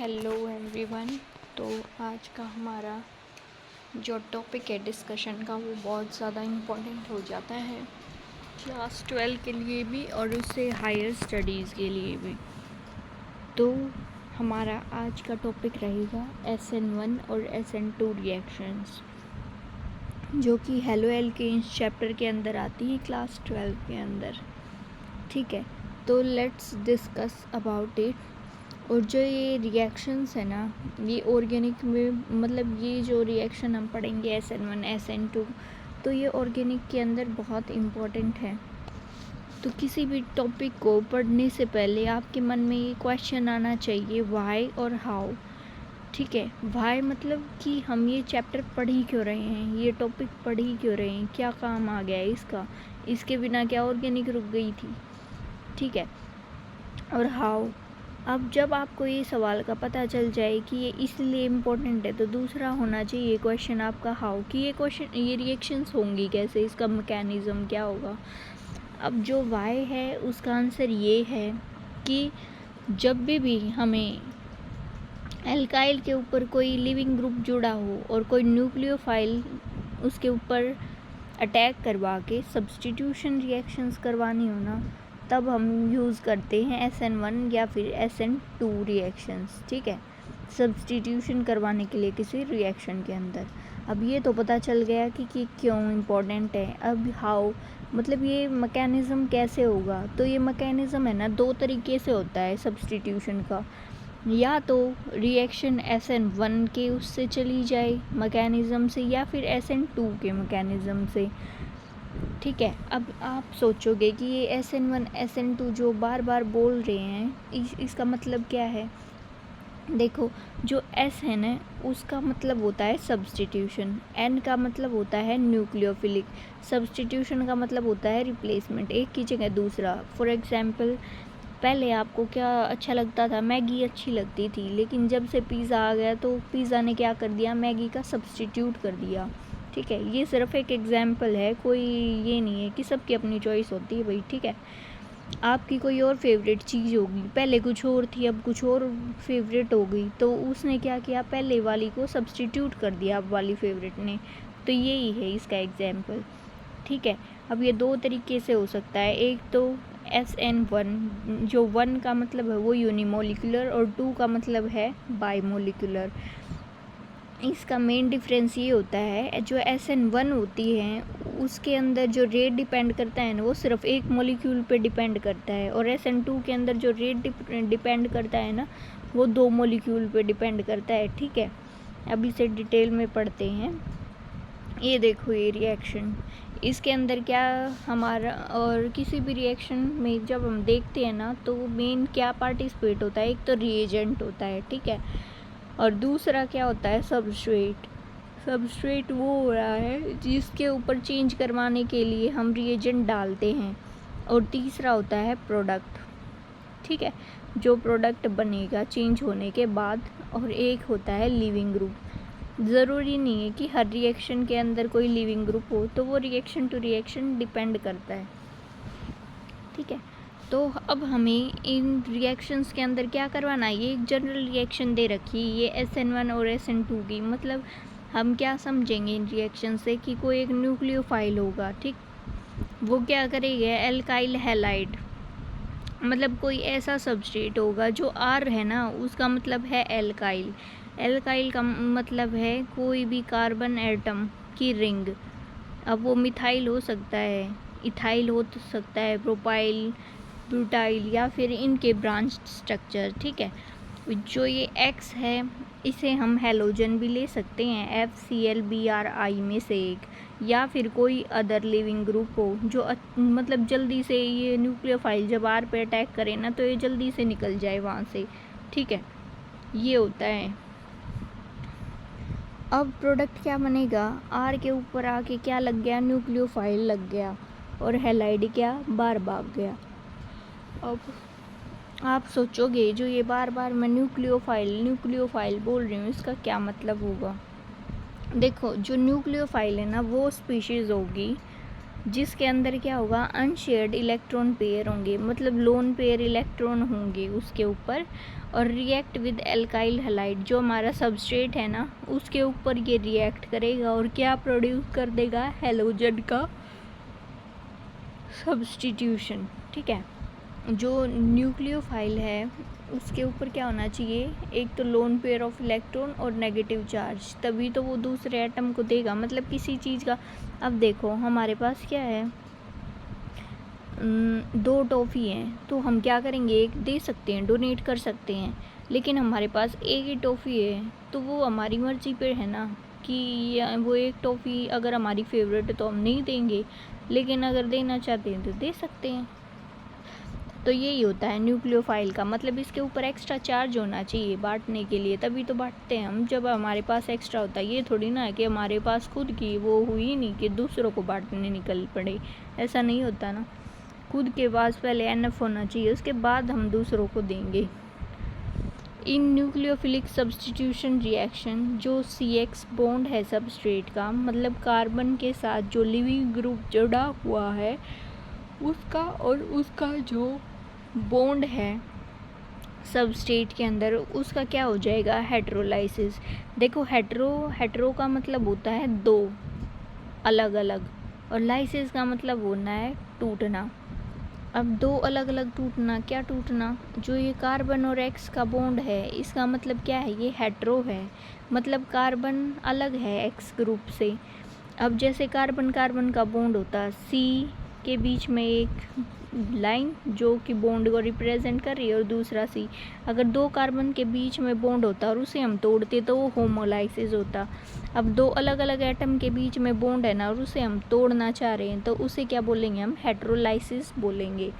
Hello everyone. तो आज का हमारा जो टॉपिक है डिस्कशन का वो बहुत ज़्यादा इम्पोर्टेंट हो जाता है क्लास 12 के लिए भी और उससे हायर स्टडीज़ के लिए भी। तो हमारा आज का टॉपिक रहेगा SN1 और SN2 रिएक्शंस, जो कि हेलो एल्केन्स चैप्टर के अंदर आती हैं क्लास 12 के अंदर। ठीक है, तो लेट्स डिस्कस अबाउट इट। और जो ये रिएक्शंस है ना, ये ऑर्गेनिक में मतलब ये जो रिएक्शन हम पढ़ेंगे SN1 SN2, तो ये ऑर्गेनिक के अंदर बहुत इम्पोर्टेंट है। तो किसी भी टॉपिक को पढ़ने से पहले आपके मन में ये क्वेश्चन आना चाहिए, व्हाई और हाउ। ठीक है, व्हाई मतलब कि हम ये चैप्टर पढ़ ही क्यों रहे हैं, ये टॉपिक पढ़ ही क्यों रहे हैं, क्या काम आ गया है इसका, इसके बिना क्या ऑर्गेनिक रुक गई थी। ठीक है, और हाउ। अब जब आपको ये सवाल का पता चल जाए कि ये इसलिए इम्पोर्टेंट है, तो दूसरा होना चाहिए क्वेश्चन आपका हाउ, कि ये रिएक्शंस होंगी कैसे, इसका मैकेनिज़्म क्या होगा। अब जो वाई है उसका आंसर ये है कि जब भी हमें एल्काइल के ऊपर कोई लिविंग ग्रुप जुड़ा हो और कोई न्यूक्लियोफाइल उसके ऊपर अटैक करवा के सब्स्टिट्यूशन रिएक्शंस करवानी हो ना, तब हम यूज़ करते हैं SN1 या फिर SN2 रिएक्शंस। ठीक है, सब्स्टिट्यूशन करवाने के लिए किसी रिएक्शन के अंदर। अब ये तो पता चल गया कि क्यों इम्पोर्टेंट है। अब हाउ मतलब ये मैकेनिज़्म कैसे होगा। तो ये मैकेनिज़्म है ना, दो तरीके से होता है सब्स्टिट्यूशन का। या तो रिएक्शन SN1 के उससे चली जाए मैकेनिज़्म से, या फिर SN2 के मैकेनिज़्म से। ठीक है, अब आप सोचोगे कि ये SN1 SN2 जो बार बार बोल रहे हैं इसका मतलब क्या है। देखो, जो S है ना उसका मतलब होता है सब्स्टिट्यूशन, N का मतलब होता है न्यूक्लियोफिलिक, सब्स्टिट्यूशन का मतलब होता है रिप्लेसमेंट, एक की जगह दूसरा। फॉर एग्जांपल, पहले आपको क्या अच्छा लगता था, मैगी अच्छी लगती थी, लेकिन जब से पिज़्ज़ा आ गया तो पिज़्ज़ा ने क्या कर दिया, मैगी का सब्स्टिट्यूट कर दिया। ठीक है, ये सिर्फ एक एग्जांपल है, कोई ये नहीं है कि सबकी अपनी चॉइस होती है भाई। ठीक है, आपकी कोई और फेवरेट चीज़ होगी, पहले कुछ और थी अब कुछ और फेवरेट हो गई, तो उसने क्या किया, पहले वाली को सब्स्टिट्यूट कर दिया अब वाली फेवरेट ने। तो यही है इसका एग्जाम्पल। ठीक है, अब ये दो तरीके से हो सकता है। एक तो SN1, जो 1 का मतलब है वो यूनिमोलिकुलर और 2 का मतलब है बाईमोलिकुलर। इसका मेन डिफरेंस ये होता है, जो SN1 होती है उसके अंदर जो रेट डिपेंड करता है ना, वो सिर्फ एक मॉलिक्यूल पे डिपेंड करता है, और SN2 के अंदर जो रेट डिपेंड करता है ना, वो दो मॉलिक्यूल पे डिपेंड करता है। ठीक है, अब इसे डिटेल में पढ़ते हैं। ये देखो, ये रिएक्शन, इसके अंदर क्या हमारा, और किसी भी रिएक्शन में जब हम देखते हैं ना, तो मेन क्या पार्टिसिपेट होता है, एक तो रिएजेंट होता है। ठीक है, और दूसरा क्या होता है, सबस्ट्रेट। सबस्ट्रेट वो हो रहा है जिसके ऊपर चेंज करवाने के लिए हम रिएजेंट डालते हैं, और तीसरा होता है प्रोडक्ट। ठीक है, जो प्रोडक्ट बनेगा चेंज होने के बाद, और एक होता है लिविंग ग्रुप। ज़रूरी नहीं है कि हर रिएक्शन के अंदर कोई लिविंग ग्रुप हो, तो वो रिएक्शन टू रिएक्शन डिपेंड करता है। ठीक है, तो अब हमें इन रिएक्शंस के अंदर क्या करवाना है, ये एक जनरल रिएक्शन दे रखी है, ये SN1 और SN2 की। मतलब हम क्या समझेंगे इन रिएक्शन से, कि कोई एक न्यूक्लियोफाइल होगा, ठीक, वो क्या करेगा, एल्काइल हैलाइड, मतलब कोई ऐसा सबस्ट्रेट होगा जो R है ना, उसका मतलब है एल्काइल। एल्काइल का मतलब है कोई भी कार्बन एटम की रिंग। अब वो मिथाइल हो सकता है, इथाइल हो सकता है, प्रोपाइल, ब्यूटाइल, या फिर इनके ब्रांच स्ट्रक्चर। ठीक है, जो ये X है इसे हम हैलोजन भी ले सकते हैं, FClBrI में से एक, या फिर कोई अदर लिविंग ग्रुप हो जो मतलब जल्दी से ये न्यूक्लियोफाइल जब R पे अटैक करे ना, तो ये जल्दी से निकल जाए वहाँ से। ठीक है, ये होता है। अब प्रोडक्ट क्या बनेगा, R के ऊपर आके क्या लग गया, न्यूक्लियोफाइल लग गया, और हैलाइड क्या बाहर भाग गया। अब आप सोचोगे, जो ये बार बार मैं न्यूक्लियोफाइल बोल रही हूँ, इसका क्या मतलब होगा। देखो, जो न्यूक्लियोफाइल है ना, वो स्पीशीज़ होगी जिसके अंदर क्या होगा, अनशेयर्ड इलेक्ट्रॉन पेयर होंगे, मतलब लोन पेयर इलेक्ट्रॉन होंगे उसके ऊपर, और रिएक्ट विद एल्काइल हैलाइड, जो हमारा सबस्ट्रेट है ना उसके ऊपर ये रिएक्ट करेगा और क्या प्रोड्यूस कर देगा, हैलोजन का सब्स्टिट्यूशन। ठीक है, जो न्यूक्लियोफाइल है उसके ऊपर क्या होना चाहिए, एक तो लोन पेयर ऑफ इलेक्ट्रॉन और नेगेटिव चार्ज, तभी तो वो दूसरे एटम को देगा, मतलब किसी चीज़ का। अब देखो हमारे पास क्या है, 2 टॉफ़ी हैं, तो हम क्या करेंगे, एक दे सकते हैं, डोनेट कर सकते हैं, लेकिन हमारे पास एक ही टॉफ़ी है तो वो हमारी मर्ज़ी पे है ना, कि वो एक टॉफ़ी अगर हमारी फेवरेट है तो हम नहीं देंगे, लेकिन अगर देना चाहते हैं तो दे सकते हैं। तो यही होता है न्यूक्लियोफाइल का मतलब, इसके ऊपर एक्स्ट्रा चार्ज होना चाहिए बांटने के लिए, तभी तो बांटते हैं हम, जब हमारे पास एक्स्ट्रा होता है। ये थोड़ी ना है कि हमारे पास खुद की वो हुई नहीं कि दूसरों को बांटने निकल पड़े, ऐसा नहीं होता ना। खुद के पास पहले एनएफ होना चाहिए, उसके बाद हम दूसरों को देंगे। इन न्यूक्लियोफिलिक सब्स्टिट्यूशन रिएक्शन, जो CX बॉन्ड है सबस्ट्रेट का, मतलब कार्बन के साथ जो लिविंग ग्रुप जुड़ा हुआ है उसका, और उसका जो बॉन्ड है सबस्ट्रेट के अंदर, उसका क्या हो जाएगा, हेटेरोलाइसिस। देखो हेटेरो का मतलब होता है 2 अलग अलग, और लाइसिस का मतलब होना है टूटना। अब 2 अलग अलग टूटना, क्या टूटना, जो ये कार्बन और X का बॉन्ड है इसका मतलब क्या है, ये हेटेरो है, मतलब कार्बन अलग है X ग्रुप से। अब जैसे कार्बन कार्बन का बॉन्ड होता है, C के बीच में एक लाइन जो कि बॉन्ड को रिप्रेजेंट कर रही है, और दूसरा C, अगर 2 कार्बन के बीच में बॉन्ड होता और उसे हम तोड़ते तो वो होमोलाइसिस होता। अब 2 अलग अलग एटम के बीच में बॉन्ड है ना, और उसे हम तोड़ना चाह रहे हैं तो उसे क्या बोलेंगे, हम हेटेरोलाइसिस बोलेंगे।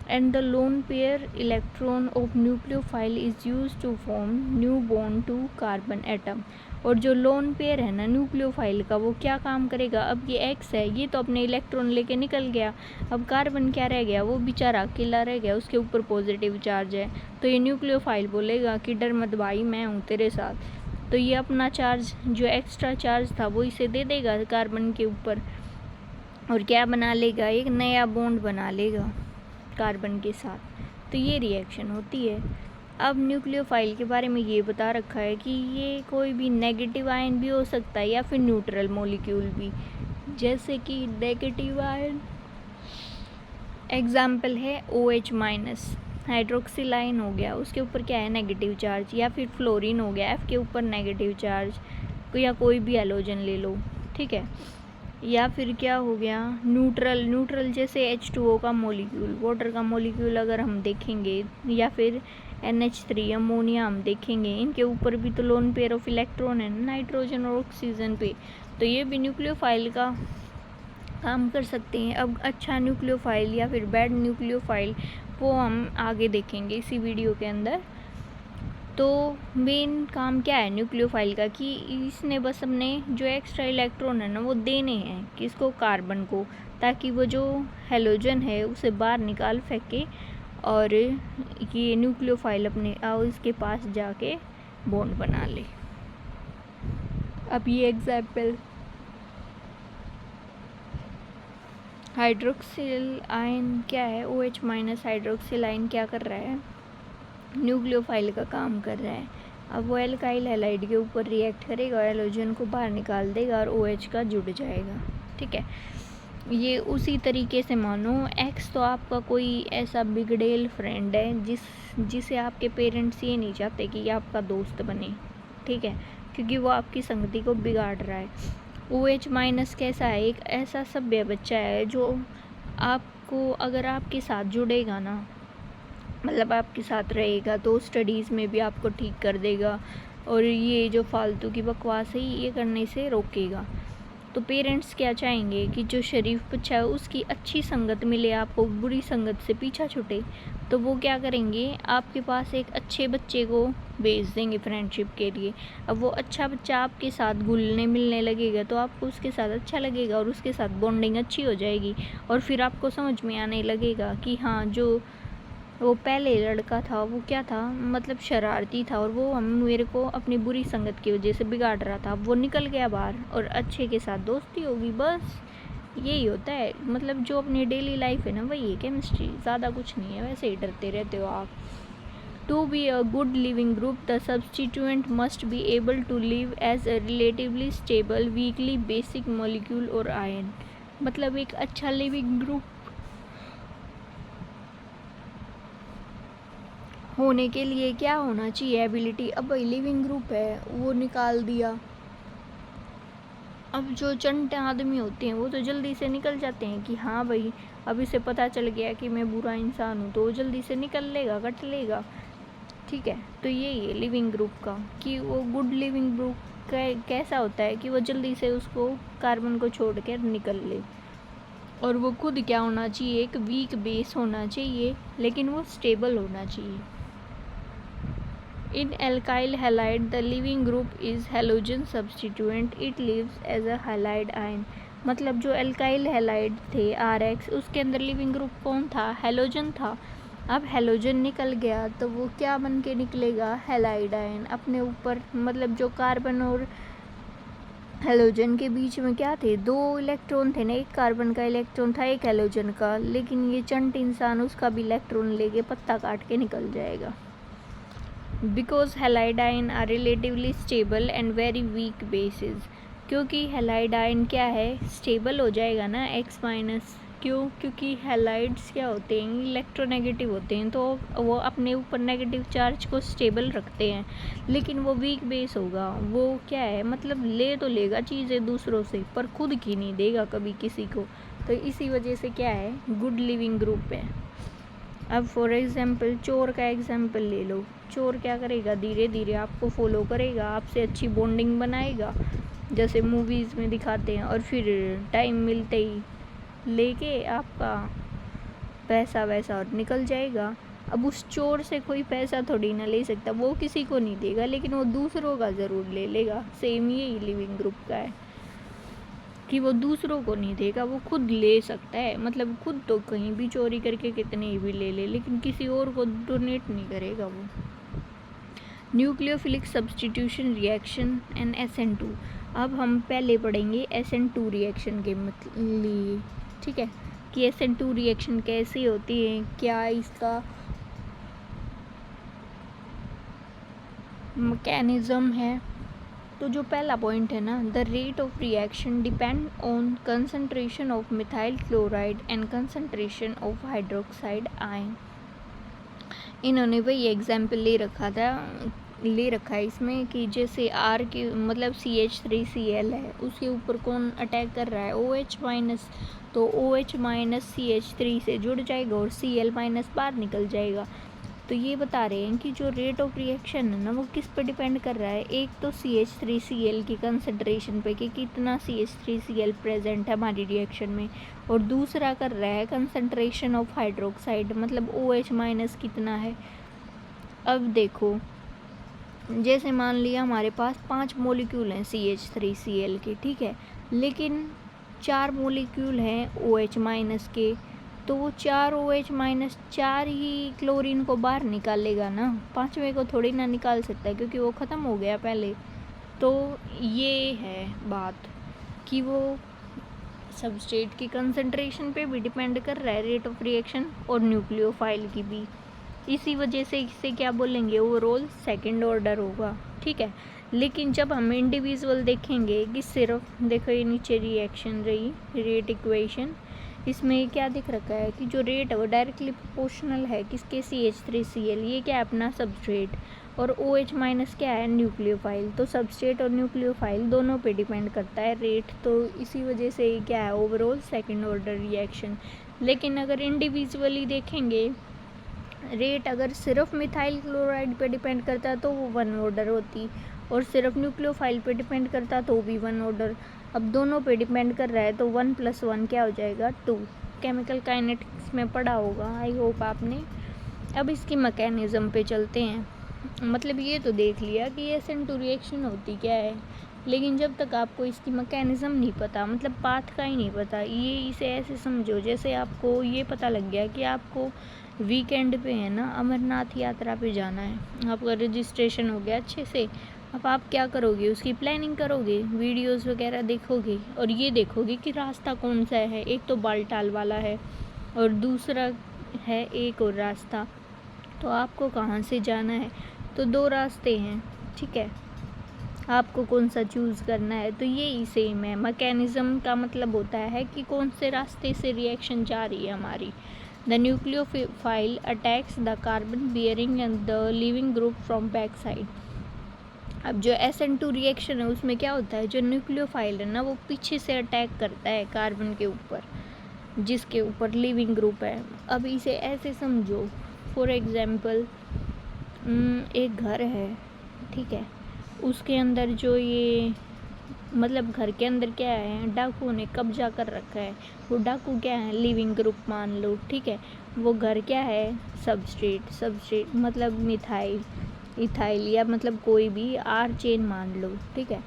And the lone pair electron of nucleophile is use to form new bond to carbon atom. और जो लोन पेयर है ना न्यूक्लियोफाइल का, वो क्या काम करेगा, अब ये X है, ये तो अपने इलेक्ट्रॉन लेके निकल गया, अब कार्बन क्या रह गया, वो बेचारा अकेला रह गया, उसके ऊपर पॉजिटिव चार्ज है, तो ये न्यूक्लियोफाइल बोलेगा कि डर मत भाई, मैं हूँ तेरे साथ। तो ये अपना चार्ज, जो एक्स्ट्रा चार्ज था, वो इसे दे देगा कार्बन के ऊपर, और क्या बना लेगा, एक नया बॉन्ड बना लेगा कार्बन के साथ। तो ये रिएक्शन होती है। अब न्यूक्लियोफाइल के बारे में ये बता रखा है कि ये कोई भी नेगेटिव आयन भी हो सकता है या फिर न्यूट्रल मॉलिक्यूल भी, जैसे कि नेगेटिव आयन एग्जाम्पल है OH- हाइड्रोक्सिल आयन हो गया, उसके ऊपर क्या है, नेगेटिव चार्ज, या फिर फ्लोरीन हो गया, F के ऊपर नेगेटिव चार्ज, या कोई भी हैलोजन ले लो। ठीक है, या फिर क्या हो गया, न्यूट्रल जैसे H2O का मॉलिक्यूल, वाटर का मॉलिक्यूल अगर हम देखेंगे, या फिर NH3 अमोनिया हम देखेंगे, इनके ऊपर भी तो लोन पेयर ऑफ इलेक्ट्रॉन है, नाइट्रोजन और ऑक्सीजन पे, तो ये भी न्यूक्लियोफाइल का काम कर सकते हैं। अब अच्छा न्यूक्लियोफाइल या फिर बैड न्यूक्लियोफाइल, वो हम आगे देखेंगे इसी वीडियो के अंदर। तो मेन काम क्या है न्यूक्लियोफाइल का, कि इसने बस अपने जो एक्स्ट्रा इलेक्ट्रॉन है ना वो देने हैं किसको, कार्बन को, ताकि वो जो हैलोजन है उसे बाहर निकाल फेंके, और ये न्यूक्लियोफाइल अपने इसके पास जाके बॉन्ड बना ले। अब ये एग्जाम्पल, हाइड्रोक्सिल आयन क्या है, OH- हाइड्रोक्सिल आयन क्या कर रहा है, न्यूक्लियोफाइल का काम कर रहा है। अब वो एल्काइल हैलाइड के ऊपर रिएक्ट करेगा और हैलोजन को बाहर निकाल देगा और OH का जुड़ जाएगा। ठीक है, ये उसी तरीके से मानो X तो आपका कोई ऐसा बिगड़ेल फ्रेंड है जिसे आपके पेरेंट्स ये नहीं चाहते कि आपका दोस्त बने। ठीक है, क्योंकि वो आपकी संगति को बिगाड़ रहा है। OH- कैसा है, एक ऐसा सभ्य बच्चा है जो आपको, अगर आपके साथ जुड़ेगा ना, मतलब आपके साथ रहेगा, तो स्टडीज़ में भी आपको ठीक कर देगा, और ये जो फालतू की बकवास है ये करने से रोकेगा। तो पेरेंट्स क्या चाहेंगे कि जो शरीफ बच्चा है उसकी अच्छी संगत मिले, आपको बुरी संगत से पीछा छूटे, तो वो क्या करेंगे, आपके पास एक अच्छे बच्चे को भेज देंगे फ्रेंडशिप के लिए। अब वो अच्छा बच्चा आपके साथ घुलने मिलने लगेगा तो आपको उसके साथ अच्छा लगेगा, और उसके साथ बॉन्डिंग अच्छी हो जाएगी, और फिर आपको समझ में आने लगेगा कि हाँ, जो वो पहले लड़का था वो क्या था, मतलब शरारती था, और वो हम मेरे को अपनी बुरी संगत की वजह से बिगाड़ रहा था, वो निकल गया बाहर और अच्छे के साथ दोस्ती होगी, बस यही होता है, मतलब जो अपनी डेली लाइफ है ना वही है केमिस्ट्री, ज़्यादा कुछ नहीं है, वैसे ही डरते रहते हो आप। To be a good leaving group the substituent must be able to leave as a relatively stable weakly basic molecule और आयन। मतलब एक अच्छा लिविंग ग्रुप होने के लिए क्या होना चाहिए, एबिलिटी। अब भाई लिविंग ग्रुप है वो निकाल दिया, अब जो चंटे आदमी होते हैं वो तो जल्दी से निकल जाते हैं कि हाँ भाई अब इसे पता चल गया कि मैं बुरा इंसान हूँ, तो वो जल्दी से निकल लेगा, कट लेगा, ठीक है। तो यही है लिविंग ग्रुप का, कि वो गुड लिविंग ग्रुप कैसा होता है कि वो जल्दी से उसको कार्बन को छोड़ कर निकल ले, और वो खुद क्या होना चाहिए, एक वीक बेस होना चाहिए, लेकिन वो स्टेबल होना चाहिए। In alkyl halide, the living group is halogen substituent. It lives as a halide ion. मतलब जो alkyl halide थे RX, उसके अंदर लिविंग ग्रुप कौन था, हेलोजन था। अब हेलोजन निकल गया तो वो क्या बन के निकलेगा, हैलाइड आयन। अपने ऊपर मतलब जो कार्बन और हेलोजन के बीच में क्या थे, 2 इलेक्ट्रॉन थे ना, एक कार्बन का इलेक्ट्रॉन था, एक हेलोजन का, लेकिन ये चंट इंसान उसका भी इलेक्ट्रॉन लेके पत्ता काट के निकल जाएगा। Because halide ion are relatively stable and very weak bases. क्योंकि हैलाइड आयन क्या है, स्टेबल हो जाएगा ना, एक्स माइनस। क्यों, क्योंकि हैलाइड्स क्या होते हैं, इलेक्ट्रोनेगेटिव होते हैं, तो वो अपने ऊपर नेगेटिव चार्ज को स्टेबल रखते हैं, लेकिन वो वीक बेस होगा। वो क्या है, मतलब ले तो लेगा चीज़ें दूसरों से पर खुद की नहीं देगा कभी किसी को, तो इसी वजह से क्या है, गुड लिविंग ग्रुप है। अब फॉर एग्जाम्पल चोर का एग्जाम्पल ले लो, चोर क्या करेगा, धीरे धीरे आपको फॉलो करेगा, आपसे अच्छी बॉन्डिंग बनाएगा जैसे मूवीज़ में दिखाते हैं, और फिर टाइम मिलते ही लेके आपका पैसा वैसा और निकल जाएगा। अब उस चोर से कोई पैसा थोड़ी ना ले सकता, वो किसी को नहीं देगा, लेकिन वो दूसरों का ज़रूर ले लेगा। सेम यही लिविंग ग्रुप का है कि वो दूसरों को नहीं देगा, वो खुद ले सकता है, मतलब खुद तो कहीं भी चोरी करके कितने भी ले ले, लेकिन किसी और को डोनेट नहीं करेगा वो। Nucleophilic substitution reaction and SN2। अब हम पहले पढ़ेंगे SN2 रिएक्शन के लिए, ठीक है, कि SN2 रिएक्शन कैसी होती है, क्या इसका मैकेनिज्म है। तो जो पहला पॉइंट है ना, the rate of reaction depend on concentration of methyl chloride and concentration of hydroxide ion. इन्होंने वही एग्जाम्पल ले रखा है इसमें कि जैसे R की मतलब CH3Cl है, उसके ऊपर कौन अटैक कर रहा है, OH माइनस, तो OH माइनस CH3 से जुड़ जाएगा और Cl माइनस बाहर निकल जाएगा। तो ये बता रहे हैं कि जो रेट ऑफ रिएक्शन है ना वो किस पर डिपेंड कर रहा है, एक तो CH3Cl की कंसंट्रेशन पे कि कितना CH3Cl प्रेजेंट है हमारी रिएक्शन में, और दूसरा कर रहा है कंसंट्रेशन ऑफ हाइड्रोक्साइड, मतलब OH माइनस कितना है। अब देखो जैसे मान लिया हमारे पास 5 मॉलिक्यूल हैं CH3Cl के, ठीक है, लेकिन 4 मॉलिक्यूल हैं OH माइनस के, तो वो 4 OH माइनस 4 ही क्लोरीन को बाहर निकालेगा ना, 5वें को थोड़ी ना निकाल सकता है क्योंकि वो ख़त्म हो गया पहले। तो ये है बात कि वो सबस्ट्रेट की कंसंट्रेशन पे भी डिपेंड कर रहा है रेट ऑफ रिएक्शन, और न्यूक्लियोफाइल की भी। इसी वजह से इसे क्या बोलेंगे, ओवरऑल सेकंड ऑर्डर होगा, ठीक है। लेकिन जब हम इंडिविजुअल देखेंगे कि सिर्फ देखो ये नीचे रिएक्शन रही, रेट इक्वेशन, इसमें क्या दिख रखा है कि जो रेट है वो डायरेक्टली प्रोपोर्शनल है किसके, CH3Cl, ये क्या है अपना सबस्ट्रेट, और OH माइनस क्या है, न्यूक्लियोफाइल। तो सबस्ट्रेट और न्यूक्लियोफाइल दोनों पे डिपेंड करता है रेट, तो इसी वजह से ये क्या है, ओवरऑल सेकंड ऑर्डर रिएक्शन। लेकिन अगर इंडिविजुअली देखेंगे रेट, अगर सिर्फ मिथाइल क्लोराइड पे डिपेंड करता है तो वो 1 ऑर्डर होती, और सिर्फ न्यूक्लियोफाइल पे डिपेंड करता तो भी 1 ऑर्डर। अब दोनों पे डिपेंड कर रहा है तो 1 + 1 क्या हो जाएगा, 2। केमिकल काइनेटिक्स में पढ़ा होगा, आई होप आपने। अब इसकी मैकेनिज़्म पे चलते हैं। मतलब ये तो देख लिया कि SN2 रिएक्शन होती क्या है, लेकिन जब तक आपको इसकी मैकेनिज़्म नहीं पता, मतलब पाथ का ही नहीं पता, ये इसे ऐसे समझो जैसे आपको ये पता लग गया कि आपको वीकेंड पे है ना अमरनाथ यात्रा पे जाना है, आपका रजिस्ट्रेशन हो गया अच्छे से, अब आप क्या करोगे, उसकी प्लानिंग करोगे, वीडियोस वगैरह देखोगे और ये देखोगे कि रास्ता कौन सा है। एक तो बालटाल वाला है और दूसरा है एक और रास्ता, तो आपको कहाँ से जाना है। तो 2 रास्ते हैं, ठीक है, आपको कौन सा चूज़ करना है। तो यही सेम है, मैकेनिज़्म का मतलब होता है कि कौन से रास्ते से रिएक्शन जा रही है हमारी। The nucleophile attacks the carbon bearing and the leaving group from back side. अब जो SN2 रिएक्शन है उसमें क्या होता है, जो न्यूक्लियोफाइल है ना वो पीछे से अटैक करता है कार्बन के ऊपर, जिसके ऊपर लिविंग ग्रुप है। अब इसे ऐसे समझो, फॉर एग्जांपल एक घर है, ठीक है, उसके अंदर जो ये मतलब घर के अंदर क्या है, डाकुओं ने कब्जा कर रखा है। वो डाकू क्या है, लिविंग ग्रुप मान लो, ठीक है। वो घर क्या है, सबस्ट्रेट मतलब मिथाइल, इथाइल या मतलब कोई भी R चेन मान लो, ठीक है।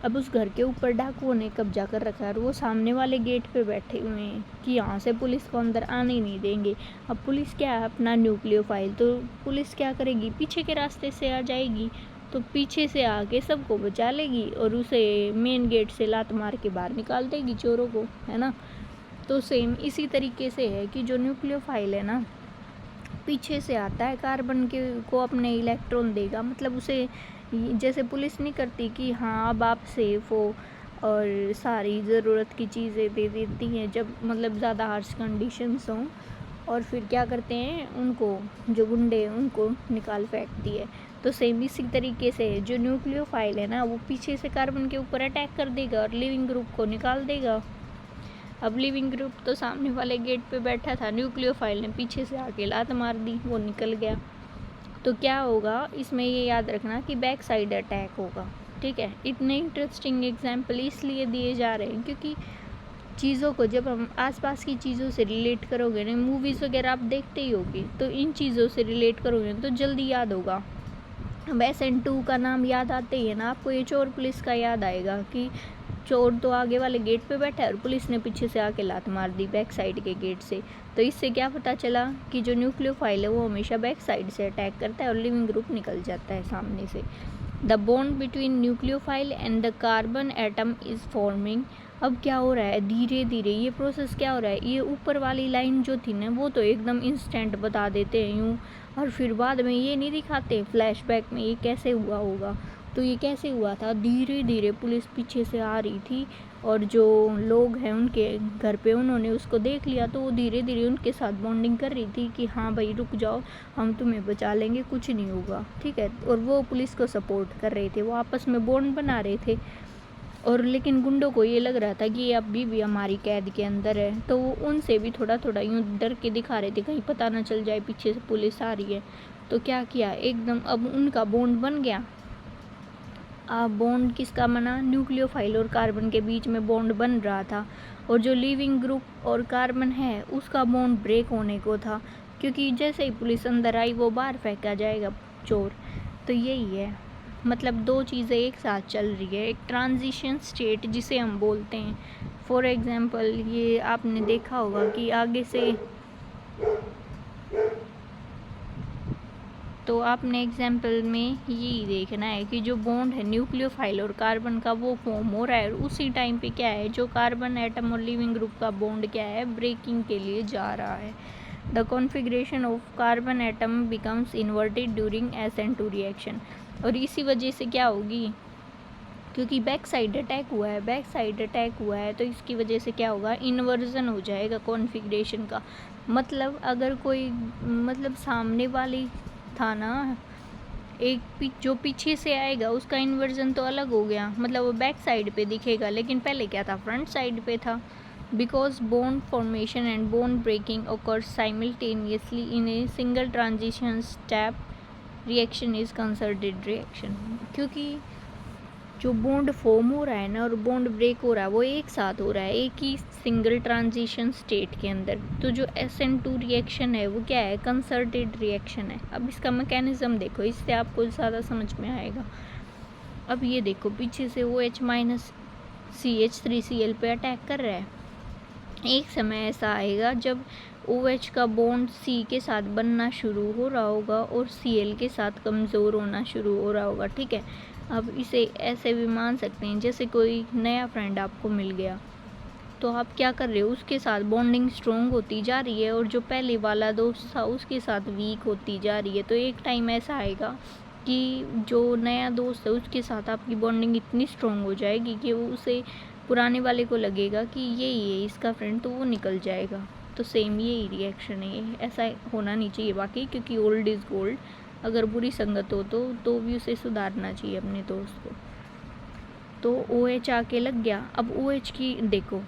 अब उस घर के ऊपर डाकुओं ने कब्जा कर रखा है और वो सामने वाले गेट पे बैठे हुए हैं कि यहाँ से पुलिस को अंदर आने ही नहीं देंगे। अब पुलिस क्या है, अपना न्यूक्लियोफाइल, तो पुलिस क्या करेगी, पीछे के रास्ते से आ जाएगी, तो पीछे से आके सबको बचा लेगी और उसे मेन गेट से लात मार के बाहर निकाल देगी चोरों को, है ना। तो सेम इसी तरीके से है कि जो न्यूक्लियोफाइल है ना, पीछे से आता है, कार्बन के को अपने इलेक्ट्रॉन देगा, मतलब उसे जैसे पुलिस नहीं करती कि हाँ अब आप सेफ हो और सारी ज़रूरत की चीज़ें दे देती हैं जब मतलब ज़्यादा हार्श कंडीशंस हों, और फिर क्या करते हैं, उनको जो गुंडे हैं उनको निकाल फेंकती है। तो सेम इसी तरीके से जो न्यूक्लियोफाइल है ना, वो पीछे से कार्बन के ऊपर अटैक कर देगा और लिविंग ग्रुप को निकाल देगा। अब लिविंग ग्रुप तो सामने वाले गेट पे बैठा था, न्यूक्लियोफाइल ने पीछे से आके लात मार दी, वो निकल गया। तो क्या होगा इसमें, ये याद रखना कि बैक साइड अटैक होगा, ठीक है। इतने इंटरेस्टिंग एग्जाम्पल इसलिए दिए जा रहे हैं क्योंकि चीज़ों को जब हम आसपास की चीज़ों से रिलेट करोगे ना, मूवीज़ वगैरह आप देखते ही होगे, तो इन चीज़ों से रिलेट करोगे तो जल्दी याद होगा। अब SN2 का नाम याद आते ही है ना आपको, ये चोर पुलिस का याद आएगा कि चोर तो आगे वाले गेट पे बैठा है और पुलिस ने पीछे से आके लात मार दी बैक साइड के गेट से। तो इससे क्या पता चला कि जो न्यूक्लियोफाइल है वो हमेशा बैक साइड से अटैक करता है और लिविंग ग्रुप निकल जाता है सामने से। The bond between nucleophile and the carbon atom is forming. अब क्या हो रहा है, धीरे धीरे ये प्रोसेस क्या हो रहा है, ये ऊपर वाली लाइन जो थी ना वो तो एकदम इंस्टेंट बता देते हैं यूँ, और फिर बाद में ये नहीं दिखाते फ्लैशबैक में ये कैसे हुआ होगा। तो ये कैसे हुआ था, धीरे धीरे पुलिस पीछे से आ रही थी और जो लोग हैं उनके घर पे उन्होंने उसको देख लिया, तो वो धीरे धीरे उनके साथ बॉन्डिंग कर रही थी कि हाँ भाई रुक जाओ, हम तुम्हें बचा लेंगे, कुछ नहीं होगा, ठीक है। और वो पुलिस को सपोर्ट कर रहे थे, वो आपस में बॉन्ड बना रहे थे। और लेकिन गुंडों को ये लग रहा था कि ये अभी भी हमारी कैद के अंदर है, तो वो उनसे भी थोड़ा थोड़ा यूँ डर के दिखा रहे थे कहीं पता ना चल जाए पीछे से पुलिस आ रही है। तो क्या किया, एकदम अब उनका बॉन्ड बन गया। बॉन्ड किसका बना, न्यूक्लियोफाइल और कार्बन के बीच में बॉन्ड बन रहा था, और जो लिविंग ग्रुप और कार्बन है उसका बॉन्ड ब्रेक होने को था, क्योंकि जैसे ही पुलिस अंदर आई वो बाहर फेंका जाएगा चोर। तो यही है, मतलब 2 चीज़ें एक साथ चल रही है, एक ट्रांजिशन स्टेट जिसे हम बोलते हैं। फॉर एग्जांपल ये आपने देखा होगा कि आगे से, तो आपने एग्जाम्पल में यही देखना है कि जो बॉन्ड है न्यूक्लियोफाइल और कार्बन का वो फॉर्म हो रहा है, और उसी टाइम पे क्या है, जो कार्बन एटम और लिविंग ग्रुप का बॉन्ड क्या है, ब्रेकिंग के लिए जा रहा है। The configuration of carbon atom becomes inverted during SN2 reaction. और इसी वजह से क्या होगी, क्योंकि बैक साइड अटैक हुआ है, तो इसकी वजह से क्या होगा, इन्वर्जन हो जाएगा कॉन्फ़िगरेशन का। मतलब अगर कोई मतलब सामने वाली था ना, एक जो पीछे से आएगा उसका इन्वर्जन तो अलग हो गया, मतलब वो बैक साइड पे दिखेगा, लेकिन पहले क्या था, फ्रंट साइड पे था। Because bond formation and bond breaking occurs simultaneously in a single transition step, reaction is concerted reaction। क्योंकि जो बॉन्ड फॉर्म हो रहा है ना और बॉन्ड ब्रेक हो रहा है वो एक साथ हो रहा है, एक ही सिंगल ट्रांजिशन स्टेट के अंदर। तो जो SN2 रिएक्शन है वो क्या है, कंसर्टेड रिएक्शन है। अब इसका मैकेनिज़्म देखो, इससे आपको ज़्यादा समझ में आएगा। अब ये देखो पीछे से OH माइनस CH3Cl पे अटैक कर रहा है। एक समय ऐसा आएगा जब OH का बॉन्ड C के साथ बनना शुरू हो रहा होगा और Cl के साथ कमज़ोर होना शुरू हो रहा होगा, ठीक है। अब इसे ऐसे भी मान सकते हैं जैसे कोई नया फ्रेंड आपको मिल गया, तो आप क्या कर रहे हो, उसके साथ बॉन्डिंग स्ट्रॉन्ग होती जा रही है और जो पहले वाला दोस्त था उसके साथ वीक होती जा रही है। तो एक टाइम ऐसा आएगा कि जो नया दोस्त है उसके साथ आपकी बॉन्डिंग इतनी स्ट्रॉन्ग हो जाएगी कि वो उसे पुराने वाले को लगेगा कि यही है इसका फ्रेंड, तो वो निकल जाएगा। तो सेम यही रिएक्शन है, ऐसा होना नहीं चाहिए बाकी, क्योंकि ओल्ड इज़ गोल्ड। अगर बुरी संगत हो तो भी उसे सुधारना चाहिए अपने दोस्त को। तो OH आके लग गया। अब OH की देखो,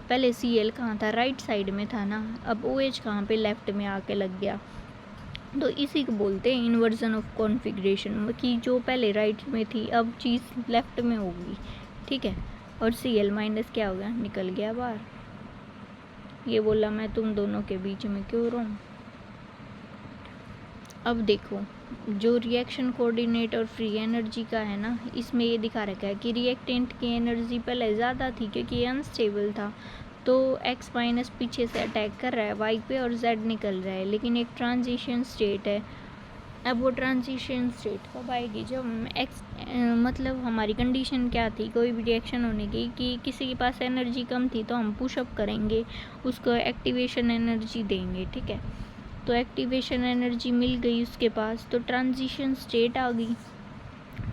पहले Cl कहाँ था, राइट साइड में था ना, अब OH कहाँ पे, लेफ़्ट में आके लग गया। तो इसी को बोलते हैं इन्वर्जन ऑफ कॉन्फ़िगरेशन, कि जो पहले राइट में थी अब चीज़ लेफ़्ट में होगी, ठीक है। और Cl माइनस क्या हो गया, निकल गया बाहर। ये बोला मैं तुम दोनों के बीच में क्यों रहूं। अब देखो, जो रिएक्शन कोऑर्डिनेट और फ्री एनर्जी का है ना, इसमें ये दिखा रखा है कि रिएक्टेंट की एनर्जी पहले ज़्यादा थी क्योंकि ये अनस्टेबल था, तो x माइनस पीछे से अटैक कर रहा है y पे और z निकल रहा है, लेकिन एक ट्रांजिशन स्टेट है। अब वो ट्रांजिशन स्टेट कब आएगी, जब मतलब हमारी कंडीशन क्या थी कोई भी रिएक्शन होने की, कि किसी के पास एनर्जी कम थी तो हम पुशअप करेंगे, उसको एक्टिवेशन एनर्जी देंगे, ठीक है। तो एक्टिवेशन एनर्जी मिल गई उसके पास, तो ट्रांजिशन स्टेट आ गई।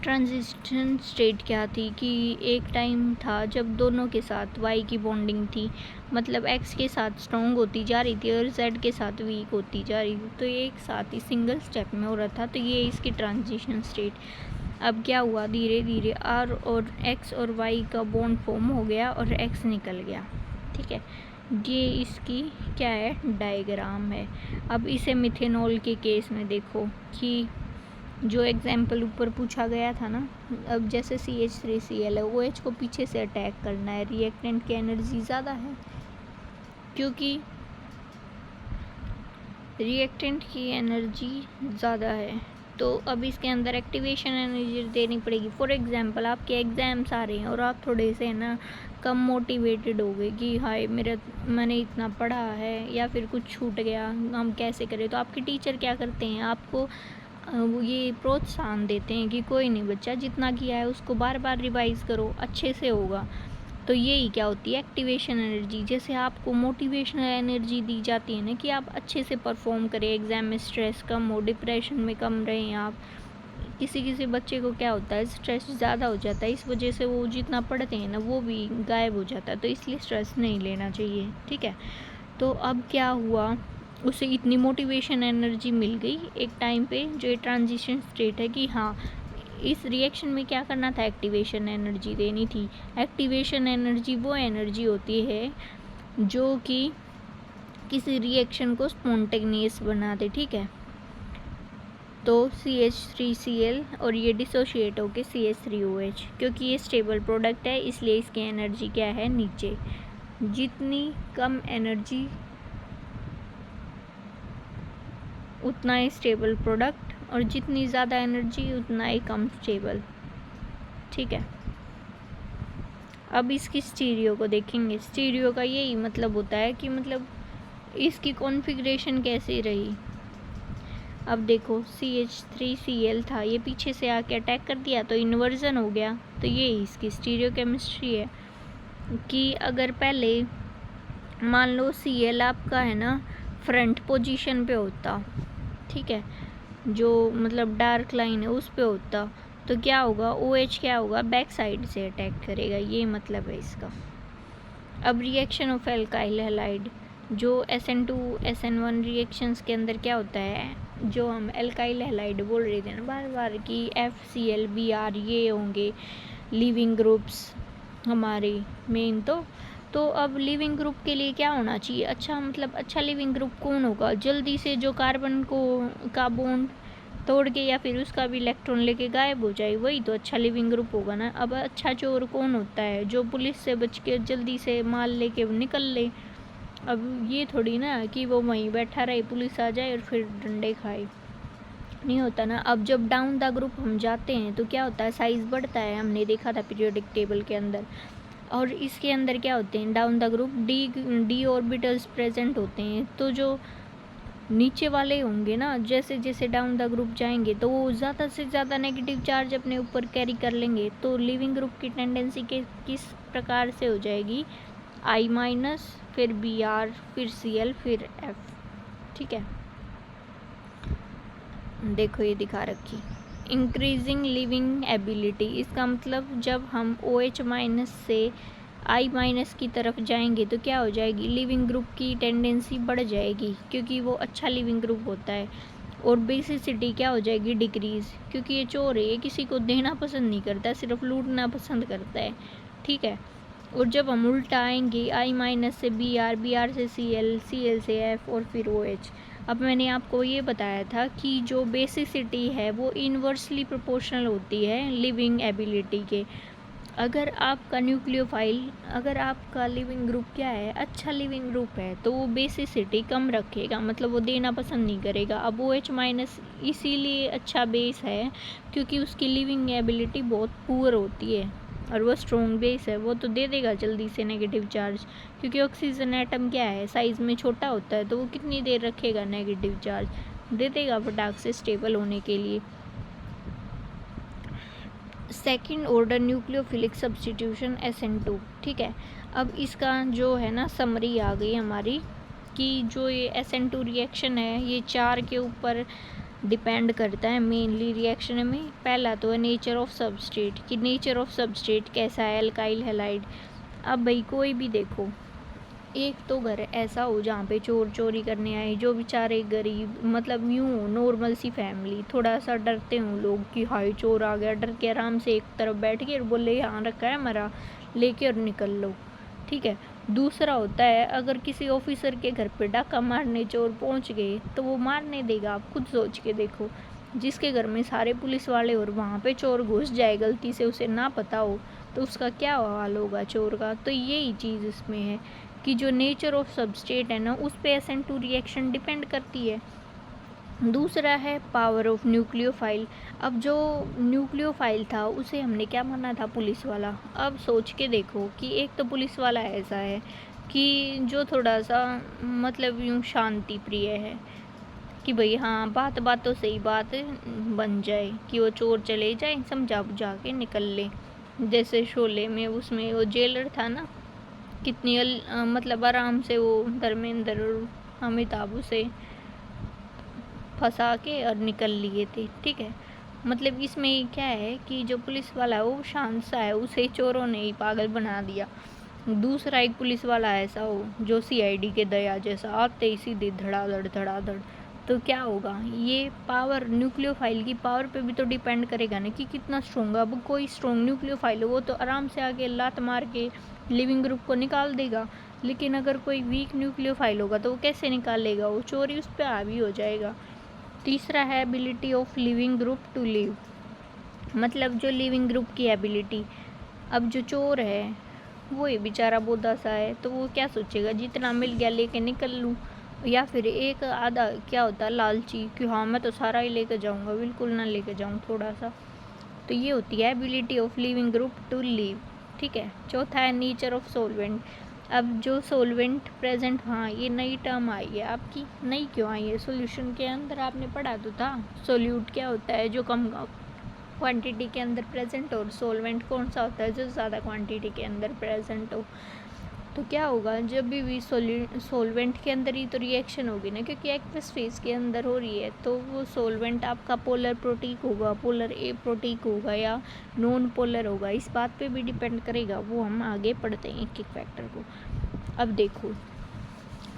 ट्रांजिशन स्टेट क्या थी कि एक टाइम था जब दोनों के साथ y की बॉन्डिंग थी, मतलब x के साथ स्ट्रॉन्ग होती जा रही थी और z के साथ वीक होती जा रही थी, तो ये एक साथ ही सिंगल स्टेप में हो रहा था। तो ये इसकी ट्रांजिशन स्टेट। अब क्या हुआ, धीरे धीरे r और x और y का बॉन्ड फॉर्म हो गया और x निकल गया, ठीक है। ये इसकी क्या है, डायग्राम है। अब इसे मिथेनॉल के केस में देखो कि जो एग्जाम्पल ऊपर पूछा गया था ना, अब जैसे CH3Cl है, OH को पीछे से अटैक करना है, रिएक्टेंट की एनर्जी ज़्यादा है क्योंकि रिएक्टेंट की एनर्जी ज़्यादा है, तो अब इसके अंदर एक्टिवेशन एनर्जी देनी पड़ेगी। फॉर एग्जांपल आपके एग्ज़ाम्स आ रहे हैं और आप थोड़े से ना कम मोटिवेटेड हो गए कि हाय मैंने इतना पढ़ा है या फिर कुछ छूट गया, हम कैसे करें, तो आपके टीचर क्या करते हैं, आपको ये प्रोत्साहन देते हैं कि कोई नहीं बच्चा, जितना किया है उसको बार बार रिवाइज करो, अच्छे से होगा। तो यही क्या होती है, एक्टिवेशन एनर्जी। जैसे आपको मोटिवेशनल एनर्जी दी जाती है ना कि आप अच्छे से परफॉर्म करें, एग्ज़ाम में स्ट्रेस कम हो, डिप्रेशन में कम रहें आप। किसी बच्चे को क्या होता है, स्ट्रेस ज़्यादा हो जाता है, इस वजह से वो जितना पढ़ते हैं ना वो भी गायब हो जाता है, तो इसलिए स्ट्रेस नहीं लेना चाहिए, ठीक है। तो अब क्या हुआ, उसे इतनी मोटिवेशन एनर्जी मिल गई एक टाइम पे, जो ये ट्रांजिशन स्टेट है, कि हाँ इस रिएक्शन में क्या करना था, एक्टिवेशन एनर्जी देनी थी। एक्टिवेशन एनर्जी वो एनर्जी होती है जो कि किसी रिएक्शन को स्पॉन्टेनियस बना दे, ठीक है। तो CH3Cl और ये डिसोशिएट होके CH3OH, क्योंकि ये स्टेबल प्रोडक्ट है इसलिए इसकी एनर्जी क्या है, नीचे। जितनी कम एनर्जी उतना ही स्टेबल प्रोडक्ट, और जितनी ज़्यादा एनर्जी उतना ही कम स्टेबल, ठीक है। अब इसकी स्टीरियो को देखेंगे। स्टीरियो का यही मतलब होता है कि मतलब इसकी कॉन्फ़िगरेशन कैसी रही। अब देखो CH3Cl था, ये पीछे से आके अटैक कर दिया तो इन्वर्जन हो गया। तो ये इसकी स्टीरियो केमिस्ट्री है कि अगर पहले मान लो Cl आपका है ना फ्रंट पोजीशन पे होता, ठीक है, जो मतलब डार्क लाइन है उस पे होता, तो क्या होगा, OH क्या होगा, बैक साइड से अटैक करेगा, ये मतलब है इसका। अब रिएक्शन ऑफ एल्काइल हैलाइड, जो SN2 SN1 रिएक्शंस के अंदर क्या होता है, जो हम एल्काइल हैलाइड बोल रहे थे ना बार बार कि FCl Br ये होंगे लिविंग ग्रुप्स हमारे मेन। तो अब लिविंग ग्रुप के लिए क्या होना चाहिए, अच्छा मतलब अच्छा लिविंग ग्रुप कौन होगा, जल्दी से जो कार्बन का बॉन्ड तोड़ के या फिर उसका भी इलेक्ट्रॉन लेके गायब हो जाए, वही तो अच्छा लिविंग ग्रुप होगा ना। अब अच्छा चोर कौन होता है, जो पुलिस से बच के जल्दी से माल लेके निकल ले। अब ये थोड़ी ना कि वो वहीं बैठा रहे, पुलिस आ जाए और फिर डंडे खाए, नहीं होता ना। अब जब डाउन द ग्रुप हम जाते हैं तो क्या होता है, साइज़ बढ़ता है, हमने देखा था पीरियोडिक टेबल के अंदर। और इसके अंदर क्या होते हैं, down the group D orbitals present होते हैं। तो जो नीचे वाले होंगे ना, जैसे जैसे डाउन द ग्रुप जाएंगे तो वो ज़्यादा से ज़्यादा नेगेटिव चार्ज अपने ऊपर कैरी कर लेंगे। तो लिविंग ग्रुप की टेंडेंसी के किस प्रकार से हो जाएगी, I-, फिर Br, फिर Cl, फिर F। ठीक है, देखो ये दिखा रखी इंक्रीजिंग लिविंग एबिलिटी। इसका मतलब जब हम OH- से I- की तरफ जाएंगे तो क्या हो जाएगी, लिविंग ग्रुप की टेंडेंसी बढ़ जाएगी, क्योंकि वो अच्छा लिविंग ग्रुप होता है। और बेसिसिटी क्या हो जाएगी, डिक्रीज, क्योंकि ये चोर है, ये किसी को देना पसंद नहीं करता है, सिर्फ लूटना पसंद करता है। ठीक है, और जब हम उल्टा आएंगे I- से Br, Br से Cl, Cl से F और फिर OH। अब मैंने आपको ये बताया था कि जो बेसिसिटी है वो इन्वर्सली प्रोपोर्शनल होती है लिविंग एबिलिटी के। अगर आपका न्यूक्लियोफाइल, अगर आपका लिविंग ग्रुप क्या है, अच्छा लिविंग ग्रुप है, तो वो बेसिसिटी कम रखेगा, मतलब वो देना पसंद नहीं करेगा। अब OH- इसीलिए अच्छा बेस है क्योंकि उसकी लिविंग एबिलिटी बहुत पुअर होती है, और वो स्ट्रॉन्ग बेस है, वो तो दे देगा जल्दी से नेगेटिव चार्ज, क्योंकि ऑक्सीजन एटम क्या है, साइज़ में छोटा होता है, तो वो कितनी देर रखेगा नेगेटिव चार्ज, दे देगा फटाक से स्टेबल होने के लिए। Second order nucleophilic substitution SN2। ठीक है, अब इसका जो है ना समरी आ गई हमारी कि जो ये SN2 रिएक्शन है ये 4 के ऊपर डिपेंड करता है मेनली रिएक्शन में। पहला तो है नेचर ऑफ सबस्ट्रेट, कि नेचर ऑफ सबस्ट्रेट कैसा है, एल्काइल हैलाइड। अब भाई कोई भी देखो, एक तो घर ऐसा हो जहाँ पे चोर चोरी करने आए, जो बेचारे गरीब, मतलब यूँ नॉर्मल सी फैमिली, थोड़ा सा डरते हों लोग कि हाय चोर आ गया, डर के आराम से एक तरफ बैठ के और बोले यहाँ रखा है हमारा, लेके और निकल लो। ठीक है, दूसरा होता है अगर किसी ऑफिसर के घर पे डाका मारने चोर पहुँच गए तो वो मारने देगा। आप खुद सोच के देखो, जिसके घर में सारे पुलिस वाले और वहाँ पे चोर घुस जाए गलती से, उसे ना पता हो, तो उसका क्या हाल होगा चोर का। तो यही चीज़ इसमें है कि जो नेचर ऑफ सबस्ट्रेट है ना, उस पे SN2 रिएक्शन डिपेंड करती है। दूसरा है पावर ऑफ न्यूक्लियोफाइल। अब जो न्यूक्लियोफाइल था उसे हमने क्या माना था, पुलिस वाला। अब सोच के देखो कि एक तो पुलिस वाला ऐसा है कि जो थोड़ा सा मतलब यूँ शांति प्रिय है, कि भाई हाँ बात बातों से ही बात बन जाए, कि वो चोर चले जाए, समझा बुझा के निकल ले। जैसे शोले में उसमें वो जेलर था ना, कितनी मतलब आराम से वो धर्मेंद्र और अमिताभ उसे फंसा के और निकल लिए थे। ठीक है, मतलब इसमें क्या है कि जो पुलिस वाला है वो शांत सा है, उसे चोरों ने ही पागल बना दिया। दूसरा एक पुलिस वाला ऐसा हो जो CID के दया जैसा, आते ही सीधे धड़ाधड़, तो क्या होगा, ये पावर न्यूक्लियोफाइल की पावर पे भी तो डिपेंड करेगा ना कि कितना स्ट्रॉन्ग है। अब कोई स्ट्रॉन्ग न्यूक्लियोफाइल हो वो तो आराम से आके लात मार के लिविंग ग्रुप को निकाल देगा, लेकिन अगर कोई वीक न्यूक्लियोफाइल होगा तो वो कैसे निकालेगा, वो चोरी उस पर हावी हो जाएगा। तीसरा है ability of leaving group to leave, मतलब जो लिविंग ग्रुप की एबिलिटी। अब जो चोर है वो ये बेचारा बोधा सा है, तो वो क्या सोचेगा, जितना मिल गया लेके निकल लूँ, या फिर एक आधा क्या होता है लालची, कि हाँ मैं तो सारा ही लेके जाऊँगा, बिल्कुल ना लेके जाऊँ थोड़ा सा। तो ये होती है ability of leaving group to leave. ठीक है, चौथा है नेचर ऑफ सोलवेंट। अब जो सोलवेंट प्रेजेंट, हाँ ये नई टर्म आई है आपकी, नई क्यों आई है, सॉल्यूशन के अंदर आपने पढ़ा तो था। सोल्यूट क्या होता है, जो कम क्वांटिटी के अंदर प्रेजेंट हो, और सोलवेंट कौन सा होता है, जो ज़्यादा क्वांटिटी के अंदर प्रेजेंट हो। तो क्या होगा, जब भी सोलवेंट के अंदर ही तो रिएक्शन होगी ना, क्योंकि एक्वस फेज के अंदर हो रही है, तो वो सोलवेंट आपका पोलर प्रोटीक होगा, पोलर ए प्रोटीक होगा या नॉन पोलर होगा, इस बात पे भी डिपेंड करेगा। वो हम आगे पढ़ते हैं एक एक फैक्टर को। अब देखो,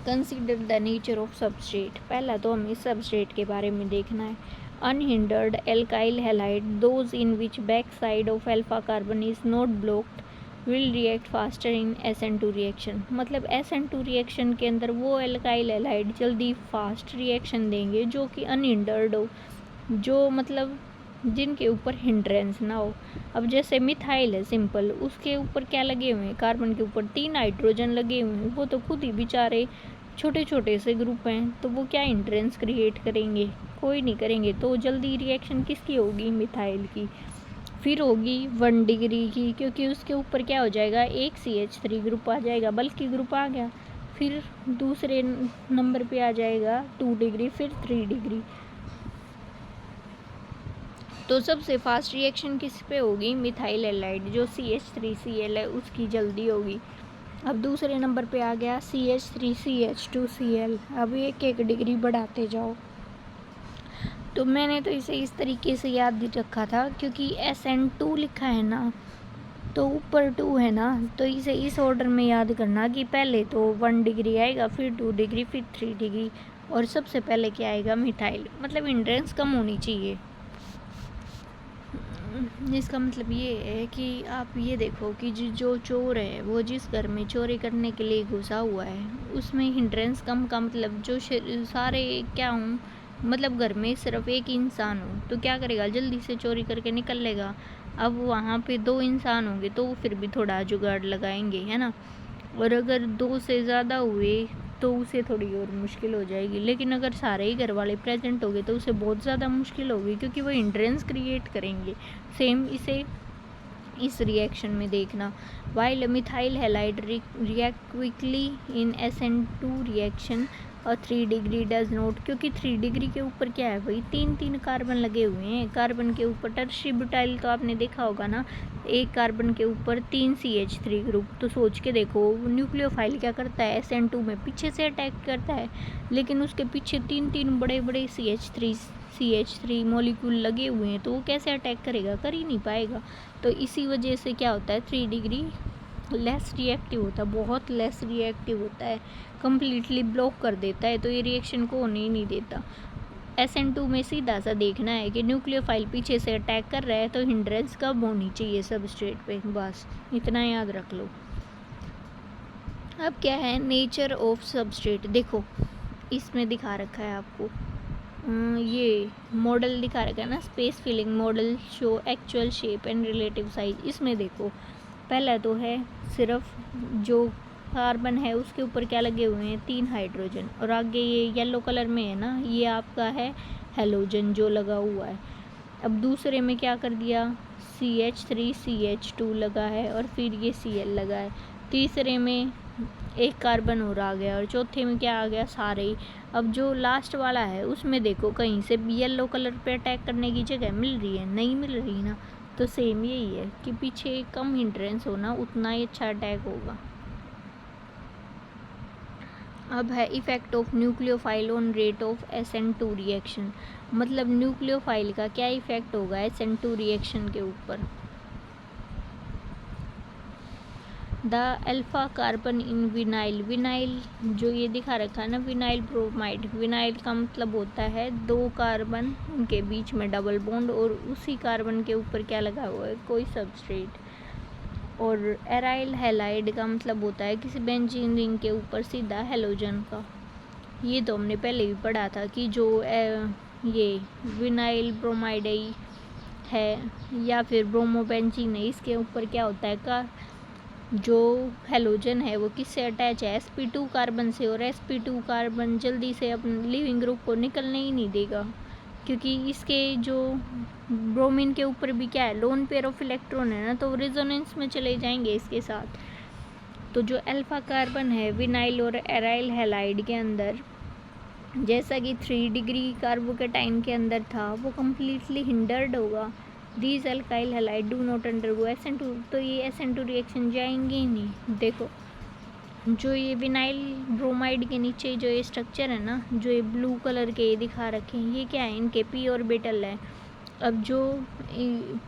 consider the nature of substrate. पहला तो हमें सबस्ट्रेट के बारे में देखना है। Unhindered alkyl halide, those in which back side of alpha carbon is not blocked will react faster in SN2 reaction. मतलब SN2 रिएक्शन के अंदर वो एल्काइल हैलाइड जल्दी फास्ट रिएक्शन देंगे जो कि अनहिंडर्ड हो, जो मतलब जिनके ऊपर हिंड्रेंस ना हो। अब जैसे मिथाइल है सिंपल, उसके ऊपर क्या लगे हुए हैं, कार्बन के ऊपर 3 हाइड्रोजन लगे हुए हैं, वो तो खुद ही बेचारे छोटे छोटे से ग्रुप हैं, तो वो क्या हिंड्रेंस क्रिएट करेंगे, कोई नहीं करेंगे। तो जल्दी रिएक्शन किसकी होगी, मिथाइल की। फिर होगी 1 डिग्री की, क्योंकि उसके ऊपर क्या हो जाएगा, एक CH3 ग्रुप आ जाएगा, बल्कि ग्रुप आ गया। फिर दूसरे नंबर पे आ जाएगा 2 डिग्री, फिर 3 डिग्री। तो सबसे फास्ट रिएक्शन किस पे होगी, मिथाइल हैलाइड, जो CH3Cl है उसकी जल्दी होगी। अब दूसरे नंबर पे आ गया CH3CH2Cl। अब 1-1 डिग्री बढ़ाते जाओ। तो मैंने तो इसे इस तरीके से याद रखा था, क्योंकि SN2 लिखा है ना, तो ऊपर 2 है ना, तो इसे इस ऑर्डर में याद करना कि पहले तो 1 डिग्री आएगा, फिर 2 डिग्री, फिर 3 डिग्री, और सबसे पहले क्या आएगा, मिथाइल। मतलब हिंड्रेंस कम होनी चाहिए। इसका मतलब ये है कि आप ये देखो कि जो चोर है वो जिस घर में चोरी करने के लिए घुसा हुआ है, उसमें हिंड्रेंस कम का मतलब जो सारे क्या हूँ, मतलब घर में सिर्फ एक इंसान हो तो क्या करेगा, जल्दी से चोरी करके निकल लेगा। अब वहाँ पे 2 इंसान होंगे तो फिर भी थोड़ा जुगाड़ लगाएंगे, है ना। और अगर 2 से ज़्यादा हुए तो उसे थोड़ी और मुश्किल हो जाएगी। लेकिन अगर सारे ही घर वाले प्रेजेंट हो गए तो उसे बहुत ज़्यादा मुश्किल होगी, क्योंकि वो हिंड्रेंस क्रिएट करेंगे। सेम इसे इस रिएक्शन में देखना, while methyl halide react quickly in SN2 reaction और 3 डिग्री डज नॉट, क्योंकि 3 डिग्री के ऊपर क्या है भाई, 3 कार्बन लगे हुए हैं। कार्बन के ऊपर टर्शियरी ब्यूटाइल तो आपने देखा होगा ना, एक कार्बन के ऊपर 3 CH3 ग्रुप। तो सोच के देखो न्यूक्लियोफाइल क्या करता है, SN2 में पीछे से अटैक करता है, लेकिन उसके पीछे 3 बड़े बड़े CH3 मॉलिक्यूल लगे हुए हैं, तो वो कैसे अटैक करेगा, कर ही नहीं पाएगा। तो इसी वजह से क्या होता है, 3 डिग्री लेस रिएक्टिव होता है, बहुत लेस रिएक्टिव होता है, कम्प्लीटली ब्लॉक कर देता है, तो ये रिएक्शन को होने ही नहीं देता। SN2 में सीधा सा देखना है कि न्यूक्लियोफाइल पीछे से अटैक कर रहा है तो हिंड्रेंस कब होनी चाहिए सबस्ट्रेट पे, बस इतना याद रख लो। अब क्या है नेचर ऑफ सबस्ट्रेट, देखो इसमें दिखा रखा है आपको, ये मॉडल दिखा रखा है ना, space filling model show actual shape and relative size. इसमें देखो पहला तो है सिर्फ जो कार्बन है उसके ऊपर क्या लगे हुए हैं, 3 हाइड्रोजन, और आगे ये येलो कलर में है ना, ये आपका है हेलोजन जो लगा हुआ है। अब दूसरे में क्या कर दिया, CH3CH2 लगा है, और फिर ये Cl लगा है। तीसरे में एक कार्बन और आ गया, और चौथे में क्या आ गया, सारे ही। अब जो लास्ट वाला है उसमें देखो कहीं से येलो कलर पे अटैक करने की जगह मिल रही है, नहीं मिल रही ना। तो सेम यही है कि पीछे कम हिंड्रेंस होना उतना ही अच्छा अटैक होगा। अब है effect of nucleophile on rate of SN2 reaction, मतलब न्यूक्लियोफाइल का क्या इफेक्ट होगा SN2 रिएक्शन के ऊपर। The alpha carbon in vinyl, vinyl जो ये दिखा रखा है ना, विनाइल ब्रोमाइड, विनाइल का मतलब होता है 2 कार्बन उनके बीच में डबल बॉन्ड, और उसी कार्बन के ऊपर क्या लगा हुआ है, कोई सबस्ट्रेट। और एराइल हैलाइड का मतलब होता है किसी बेंजीन रिंग के ऊपर सीधा हेलोजन का। ये तो हमने पहले भी पढ़ा था कि जो ये विनाइल ब्रोमाइड है या फिर ब्रोमोबेंजीन है, इसके ऊपर क्या होता है का जो हेलोजन है वो किससे अटैच है, sp2 कार्बन से, और sp2 कार्बन जल्दी से अपने लिविंग ग्रुप को निकलने ही नहीं देगा, क्योंकि इसके जो ब्रोमीन के ऊपर भी क्या है, लोन पेयर ऑफ इलेक्ट्रॉन है ना, तो रेजोनेंस में चले जाएंगे इसके साथ। तो जो अल्फा कार्बन है विनाइल और एराइल हैलाइड के अंदर, जैसा कि 3 डिग्री कार्बोकेटाइन के अंदर था, वो कम्प्लीटली हिंडर्ड होगा। These alkyl halide do not undergo SN2, तो ये SN2 रिएक्शन जाएंगे ही नहीं। देखो जो ये विनाइल ब्रोमाइड के नीचे जो ये स्ट्रक्चर है ना, जो ये ब्लू कलर के दिखा रखे हैं, ये क्या है, इनके p ऑर्बिटल है। अब जो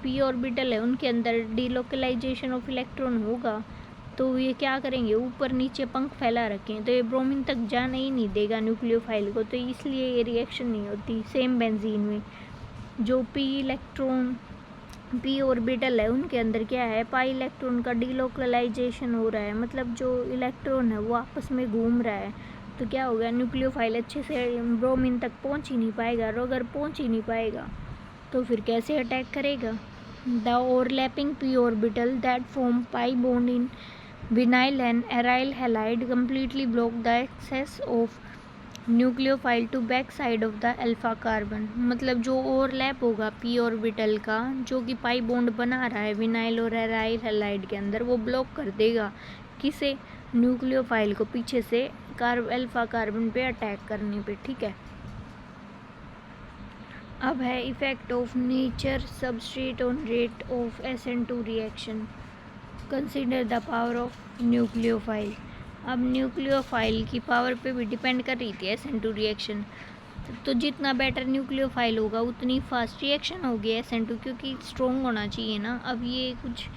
p ऑर्बिटल है उनके अंदर डीलोकलाइजेशन ऑफ इलेक्ट्रॉन होगा, तो ये क्या करेंगे, ऊपर नीचे पंख फैला रखे हैं, तो ये ब्रोमीन तक जाने ही नहीं देगा न्यूक्लियोफाइल को, तो इसलिए ये रिएक्शन नहीं होती। सेम बेंजीन में जो p ऑर्बिटल है उनके अंदर क्या है, पाई इलेक्ट्रॉन का डीलोकलाइजेशन हो रहा है, मतलब जो इलेक्ट्रॉन है वो आपस में घूम रहा है। तो क्या होगा, न्यूक्लियोफाइल अच्छे से ब्रोमीन तक पहुंच ही नहीं पाएगा, और अगर पहुंच ही नहीं पाएगा तो फिर कैसे अटैक करेगा। The overlapping p orbital that form pi bond in vinyl and aryl halide completely block the access of nucleophile to back side of the alpha carbon, मतलब जो ओवरलैप होगा पी ऑर्बिटल का, जो कि पाई बॉन्ड बना रहा है vinyl और एराइल हैलाइड के अंदर, वो ब्लॉक कर देगा किसे, न्यूक्लियोफाइल को पीछे से अल्फा कार्बन पे अटैक करने पे। ठीक है, अब है effect of nature substrate on rate of SN2 reaction, consider the power of nucleophile. अब न्यूक्लियोफाइल की पावर पे भी डिपेंड कर रही थी SN2 रिएक्शन, तो जितना बेटर न्यूक्लियोफाइल होगा उतनी फास्ट रिएक्शन होगी SN2, क्योंकि स्ट्रॉन्ग होना चाहिए ना। अब ये कुछ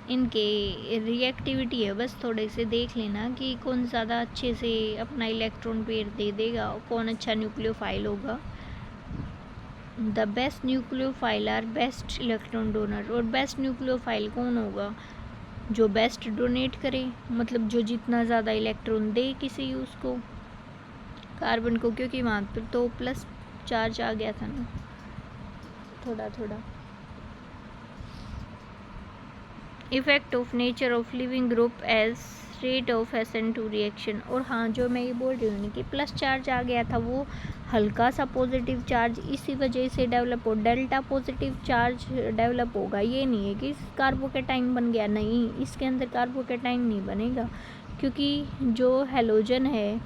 इनके रिएक्टिविटी है, बस थोड़े से देख लेना कि कौन ज़्यादा अच्छे से अपना इलेक्ट्रॉन पेयर दे देगा और कौन अच्छा न्यूक्लियोफाइल होगा। The best nucleophile are best electron donor, और बेस्ट न्यूक्लियोफाइल कौन होगा, जो बेस्ट डोनेट करे, मतलब जो जितना ज़्यादा इलेक्ट्रॉन दे किसी उसको कार्बन को, क्योंकि वहाँ पर तो प्लस चार्ज आ गया था ना थोड़ा थोड़ा। Effect of nature of leaving group as rate of SN2 reaction, और हाँ जो मैं ये बोल रही हूँ कि प्लस चार्ज आ गया था, वो हल्का सा पॉजिटिव चार्ज इसी वजह से डेवलप हो, डेल्टा पॉजिटिव चार्ज डेवलप होगा। ये नहीं है कि कार्बोकेटाइन बन गया, नहीं, इसके अंदर कार्बोकेटाइन नहीं बनेगा, क्योंकि जो हैलोजन है,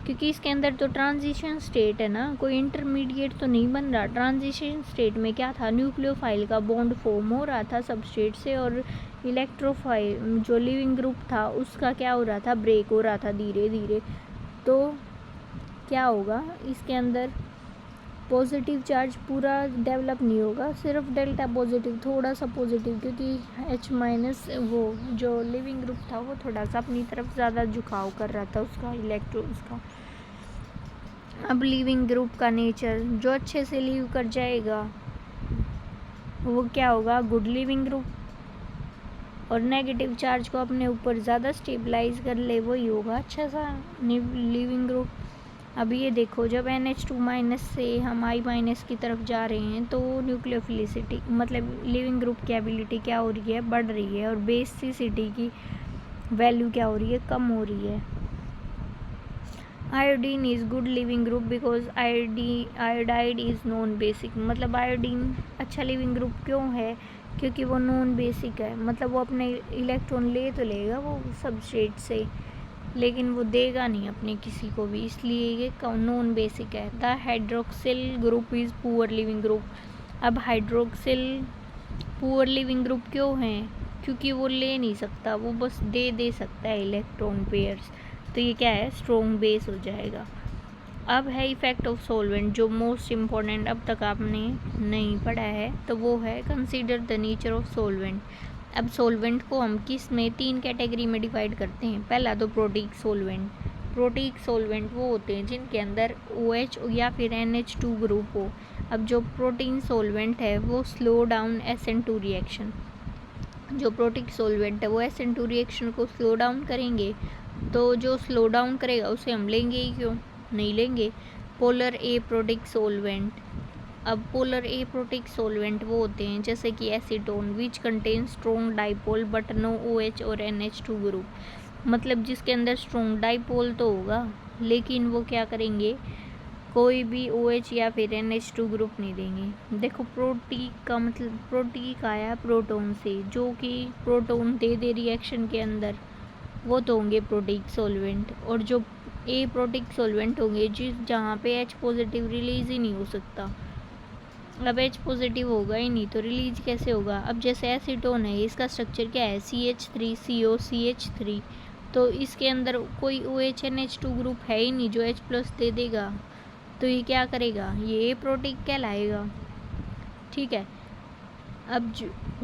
क्योंकि इसके अंदर तो ट्रांजिशन स्टेट है ना, कोई इंटरमीडिएट तो नहीं बन रहा। ट्रांजिशन स्टेट में क्या था, न्यूक्लियोफाइल का बॉन्ड फॉर्म हो रहा था सबस्ट्रेट से, और इलेक्ट्रोफाइल जो लिविंग ग्रुप था उसका क्या हो रहा था, ब्रेक हो रहा था धीरे धीरे। तो क्या होगा, इसके अंदर पॉजिटिव चार्ज पूरा डेवलप नहीं होगा, सिर्फ डेल्टा पॉजिटिव, थोड़ा सा पॉजिटिव, क्योंकि H- वो जो लिविंग ग्रुप था वो थोड़ा सा अपनी तरफ ज़्यादा झुकाव कर रहा था उसका इलेक्ट्रॉन्स का। अब लिविंग ग्रुप का नेचर, जो अच्छे से लीव कर जाएगा वो क्या होगा, गुड लिविंग ग्रुप, और नेगेटिव चार्ज को अपने ऊपर ज़्यादा स्टेबलाइज कर ले वही होगा अच्छा सा लिविंग ग्रुप। अब ये देखो, जब NH2- से हम I- की तरफ जा रहे हैं तो न्यूक्लियोफिलिसिटी, मतलब लिविंग ग्रुप की एबिलिटी क्या हो रही है, बढ़ रही है, और बेसिसिटी की वैल्यू क्या हो रही है, कम हो रही है। Iodine is good leaving group because iodide is non basic, मतलब आयोडीन अच्छा लिविंग ग्रुप क्यों है, क्योंकि वो नॉन बेसिक है, मतलब वो अपने इलेक्ट्रॉन ले तो लेगा वो सबस्ट्रेट से, लेकिन वो देगा नहीं अपने किसी को भी, इसलिए ये नॉन बेसिक है। The hydroxyl group is poor leaving group. अब हाइड्रोक्सिल पुअर लिविंग ग्रुप क्यों है, क्योंकि वो ले नहीं सकता, वो बस दे सकता है इलेक्ट्रॉन पेयर्स, तो ये क्या है, स्ट्रॉन्ग बेस हो जाएगा। अब है इफेक्ट ऑफ सॉल्वेंट, जो मोस्ट इम्पॉर्टेंट अब तक आपने नहीं पढ़ा है, तो वो है consider the nature of solvent. अब सॉल्वेंट को हम किस में 3 कैटेगरी में डिवाइड करते हैं। पहला तो प्रोटीक सॉल्वेंट। प्रोटीक सॉल्वेंट वो होते हैं जिनके अंदर OH या फिर NH2 ग्रुप हो। अब जो प्रोटीन सॉल्वेंट है वो स्लो डाउन SN2 रिएक्शन, जो प्रोटीक सॉल्वेंट है वो SN2 रिएक्शन को स्लो डाउन करेंगे, तो जो स्लो डाउन करेगा उसे हम लेंगे ही क्यों, नहीं लेंगे। Polar aprotic solvent. अब पोलर एप्रोटिक सॉल्वेंट वो होते हैं जैसे कि acetone which contain strong dipole but no OH और NH2 ग्रुप, मतलब जिसके अंदर स्ट्रॉन्ग डाइपोल तो होगा लेकिन वो क्या करेंगे, कोई भी OH या फिर NH2 ग्रुप नहीं देंगे। देखो प्रोटीक का मतलब, प्रोटीक आया प्रोटोन से, जो कि प्रोटोन दे रिएक्शन के अंदर, वो तो होंगे प्रोटीक सॉल्वेंट। और जो एप्रोटिक सॉल्वेंट होंगे जहाँ पे H पॉजिटिव रिलीज ही नहीं हो सकता। अब H पॉजिटिव होगा ही नहीं तो रिलीज कैसे होगा। अब जैसे एसीटोन है, इसका स्ट्रक्चर क्या है, CH3COCH3, तो इसके अंदर कोई OH NH2 ग्रुप है ही नहीं जो H+ दे देगा, तो ये क्या करेगा, ये प्रोटीक कहलाएगा। ठीक है। अब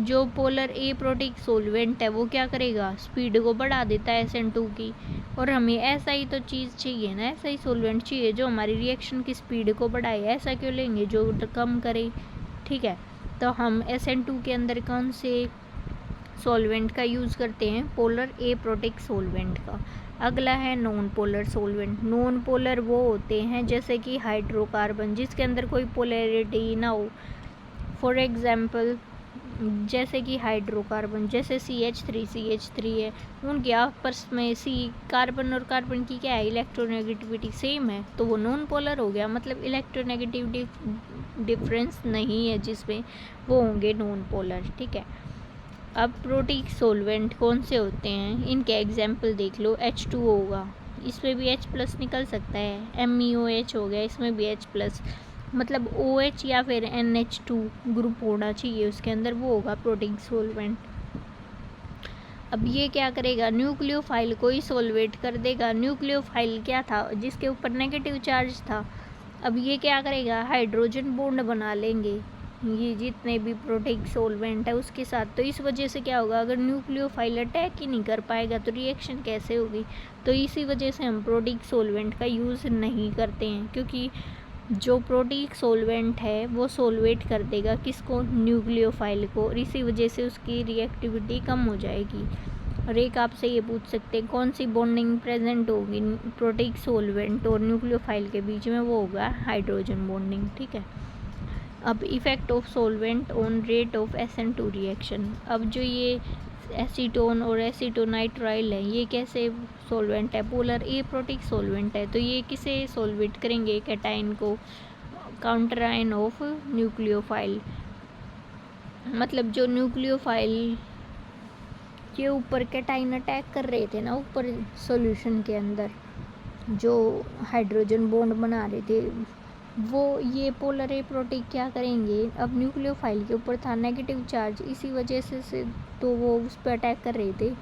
जो पोलर एप्रोटिक सॉल्वेंट है वो क्या करेगा, स्पीड को बढ़ा देता है SN2 की, और हमें ऐसा ही तो चीज़ चाहिए ना, ऐसा ही सॉल्वेंट चाहिए जो हमारी रिएक्शन की स्पीड को बढ़ाए, ऐसा क्यों लेंगे जो कम करे। ठीक है, तो हम SN2 के अंदर कौन से सॉल्वेंट का यूज़ करते हैं, पोलर एप्रोटिक सॉल्वेंट का। अगला है non polar solvent. Non polar वो होते हैं जैसे कि हाइड्रोकार्बन जिसके अंदर कोई पोलैरिटी ना हो। फॉर एग्जांपल जैसे कि हाइड्रोकार्बन, जैसे CH3 है, उनके आपस में कार्बन और कार्बन की क्या है, इलेक्ट्रोनेगेटिविटी सेम है, तो वो नॉन पोलर हो गया, मतलब इलेक्ट्रोनेगेटिविटी डिफरेंस नहीं है जिसमें वो होंगे नॉन पोलर। ठीक है, अब प्रोटीक सोलवेंट कौन से होते हैं, इनके एग्जाम्पल देख लो। H2O होगा, इसमें भी H+ निकल सकता है। MeOH हो गया, इसमें भी H+, मतलब OH या फिर NH2 ग्रुप होना चाहिए उसके अंदर, वो होगा प्रोटीक सोलवेंट। अब ये क्या करेगा, न्यूक्लियोफाइल को ही सोलवेट कर देगा। न्यूक्लियोफाइल क्या था, जिसके ऊपर नेगेटिव चार्ज था। अब ये क्या करेगा, हाइड्रोजन बॉन्ड बना लेंगे ये जितने भी प्रोटीक सोलवेंट है उसके साथ। तो इस वजह से क्या होगा, अगर न्यूक्लियोफाइल अटैक ही नहीं कर पाएगा तो रिएक्शन कैसे होगी। तो इसी वजह से हम प्रोटीक सोलवेंट का यूज़ नहीं करते हैं, क्योंकि जो प्रोटीक सोलवेंट है वो सोलवेट कर देगा किसको, न्यूक्लियोफाइल को, और इसी वजह से उसकी रिएक्टिविटी कम हो जाएगी। और एक आपसे ये पूछ सकते हैं कौन सी बॉन्डिंग प्रेजेंट होगी प्रोटीक सोलवेंट और न्यूक्लियोफाइल के बीच में, वो होगा हाइड्रोजन बॉन्डिंग। ठीक है, अब effect of solvent on rate of SN2 reaction. अब जो ये एसीटोन और एसीटोनाइट्राइल है, ये कैसे सोलवेंट है, पोलर ए प्रोटीक सोलवेंट है, तो ये किसे सोलवेट करेंगे, कैटाइन को, काउंटर आयन ऑफ न्यूक्लियोफाइल। मतलब जो न्यूक्लियोफाइल के ऊपर कैटाइन अटैक कर रहे थे ना ऊपर सॉल्यूशन के अंदर, जो हाइड्रोजन बॉन्ड बना रहे थे, वो ये पोलर ए प्रोटीक क्या करेंगे, अब न्यूक्लियोफाइल के ऊपर था नेगेटिव चार्ज, इसी वजह से तो वो उस पर अटैक कर रहे थे।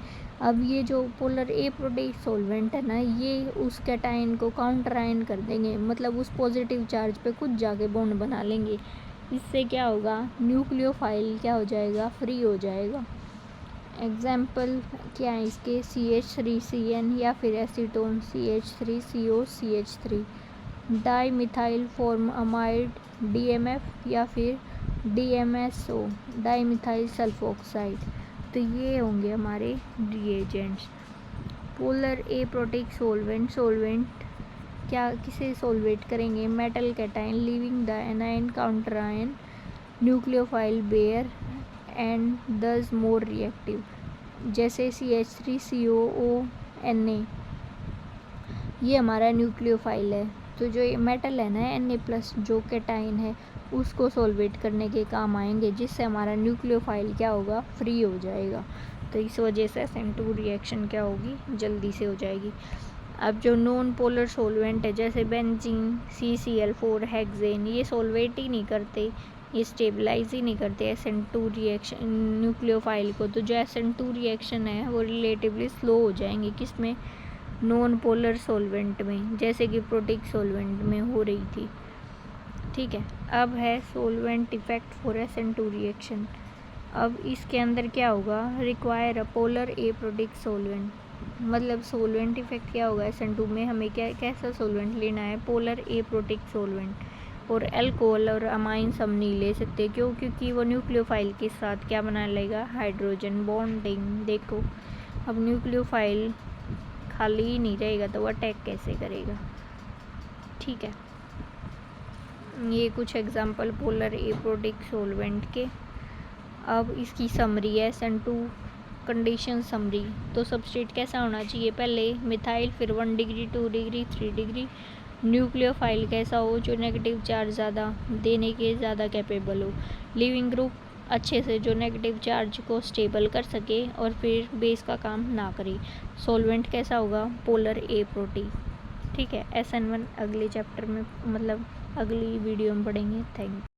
अब ये जो पोलर ए प्रोटीक सोलवेंट है ना, ये उस कैटाइन को काउंटर आयन कर देंगे, मतलब उस पॉजिटिव चार्ज पे खुद जाके बॉन्ड बना लेंगे। इससे क्या होगा, न्यूक्लियोफाइल क्या हो जाएगा, फ्री हो जाएगा। एग्जाम्पल क्या है इसके, CH3CN या फिर acetone CH3CO CH3, di methyl formamide DMF या फिर DMSO डाई मिथाइल सल्फोक्साइड। तो ये होंगे हमारे reagents. Polar aprotic solvent क्या किसे सोलवेट करेंगे, metal cation leaving the anion counter ion nucleophile bare and thus more reactive, जैसे CH3COO Na, ये हमारा न्यूक्लियोफाइल है। तो जो ये मेटल है ना Na+ जो कैटाइन है, उसको सोलवेट करने के काम आएंगे, जिससे हमारा न्यूक्लियोफाइल क्या होगा, फ्री हो जाएगा। तो इस वजह से SN2 रिएक्शन क्या होगी, जल्दी से हो जाएगी। अब जो नॉन पोलर सोलवेंट है, जैसे बेंजीन, CCl4, हेक्सेन, ये सोलवेट ही नहीं करते, ये स्टेबलाइज ही नहीं करते SN2 रिएक्शन न्यूक्लियोफाइल को। तो जो SN2 रिएक्शन है वो रिलेटिवली स्लो हो जाएंगे, किसमें, नॉन पोलर सोलवेंट में, जैसे कि प्रोटीक सोलवेंट में हो रही थी। ठीक है, अब है solvent effect for SN2 reaction. अब इसके अंदर क्या होगा, require a polar aprotic solvent, मतलब सोलवेंट इफेक्ट क्या होगा SN2 में, हमें क्या कैसा सोलवेंट लेना है, पोलर ए प्रोटीक सोलवेंट। और अल्कोहल और अमाइंस हम नहीं ले सकते, क्यों, क्योंकि वो न्यूक्लियोफाइल के साथ क्या बना लेगा, हाइड्रोजन बॉन्डिंग। देखो अब न्यूक्लियोफाइल खाली ही नहीं रहेगा तो वो अटैक कैसे करेगा। ठीक है, ये कुछ example polar aprotic solvent के। अब इसकी समरी है SN2 कंडीशन समरी। तो सबस्ट्रेट कैसा होना चाहिए, पहले मिथाइल, फिर 1 डिग्री, 2 डिग्री, 3 डिग्री। न्यूक्लियोफाइल कैसा हो, जो नेगेटिव चार्ज ज़्यादा देने के ज़्यादा कैपेबल हो। लिविंग ग्रुप अच्छे से जो नेगेटिव चार्ज को स्टेबल कर सके और फिर बेस का काम ना करे। सॉल्वेंट कैसा होगा, पोलर ए प्रोटीन। ठीक है, SN1 अगले चैप्टर में, मतलब अगली वीडियो में पढ़ेंगे। Thank you.